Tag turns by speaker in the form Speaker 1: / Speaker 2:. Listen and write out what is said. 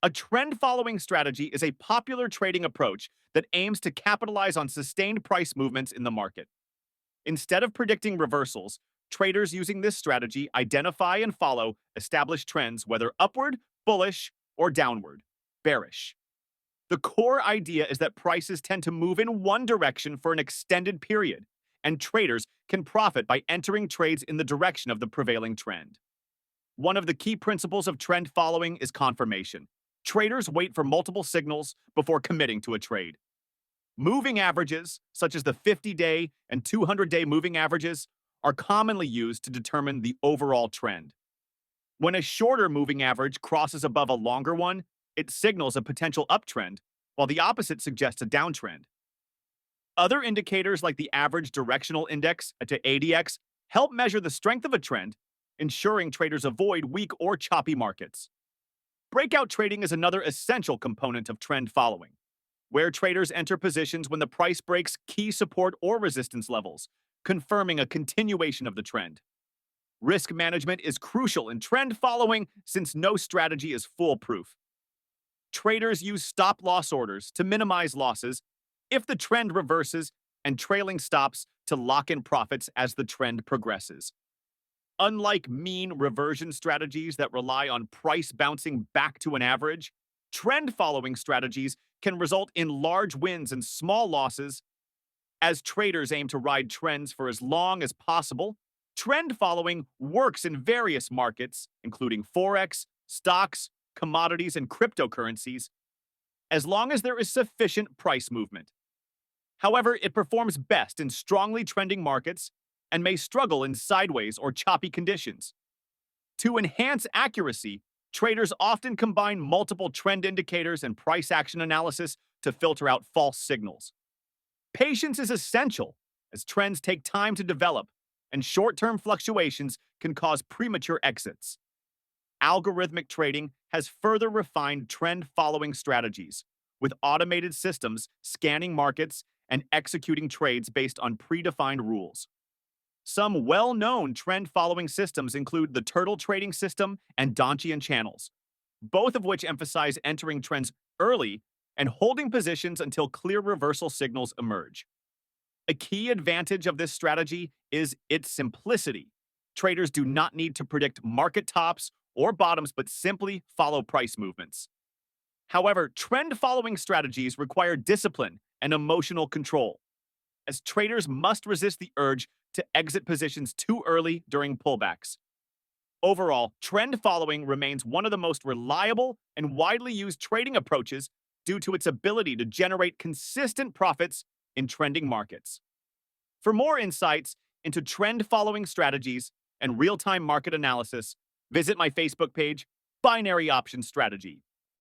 Speaker 1: A trend-following strategy is a popular trading approach that aims to capitalize on sustained price movements in the market. Instead of predicting reversals, traders using this strategy identify and follow established trends, whether upward, bullish, or downward, bearish. The core idea is that prices tend to move in one direction for an extended period, and traders can profit by entering trades in the direction of the prevailing trend. One of the key principles of trend following is confirmation. Traders wait for multiple signals before committing to a trade. Moving averages, such as the 50-day and 200-day moving averages, are commonly used to determine the overall trend. When a shorter moving average crosses above a longer one, it signals a potential uptrend, while the opposite suggests a downtrend. Other indicators like the average directional index to ADX help measure the strength of a trend, ensuring traders avoid weak or choppy markets. Breakout trading is another essential component of trend following, where traders enter positions when the price breaks key support or resistance levels, confirming a continuation of the trend. Risk management is crucial in trend following since no strategy is foolproof. Traders use stop-loss orders to minimize losses if the trend reverses and trailing stops to lock in profits as the trend progresses. Unlike mean reversion strategies that rely on price bouncing back to an average, trend-following strategies can result in large wins and small losses. As traders aim to ride trends for as long as possible, trend following works in various markets, including Forex, stocks, commodities, and cryptocurrencies, as long as there is sufficient price movement. However, it performs best in strongly trending markets and may struggle in sideways or choppy conditions. To enhance accuracy, traders often combine multiple trend indicators and price action analysis to filter out false signals. Patience is essential, as trends take time to develop, and short-term fluctuations can cause premature exits. Algorithmic trading has further refined trend-following strategies, with automated systems scanning markets and executing trades based on predefined rules. Some well-known trend-following systems include the Turtle trading system and Donchian channels, both of which emphasize entering trends early and holding positions until clear reversal signals emerge. A key advantage of this strategy is its simplicity. Traders do not need to predict market tops or bottoms, but simply follow price movements. However, trend-following strategies require discipline and emotional control, as traders must resist the urge to exit positions too early during pullbacks. Overall, trend following remains one of the most reliable and widely used trading approaches due to its ability to generate consistent profits in trending markets. For more insights into trend-following strategies and real-time market analysis, visit my Facebook page, Binary Option Strategy.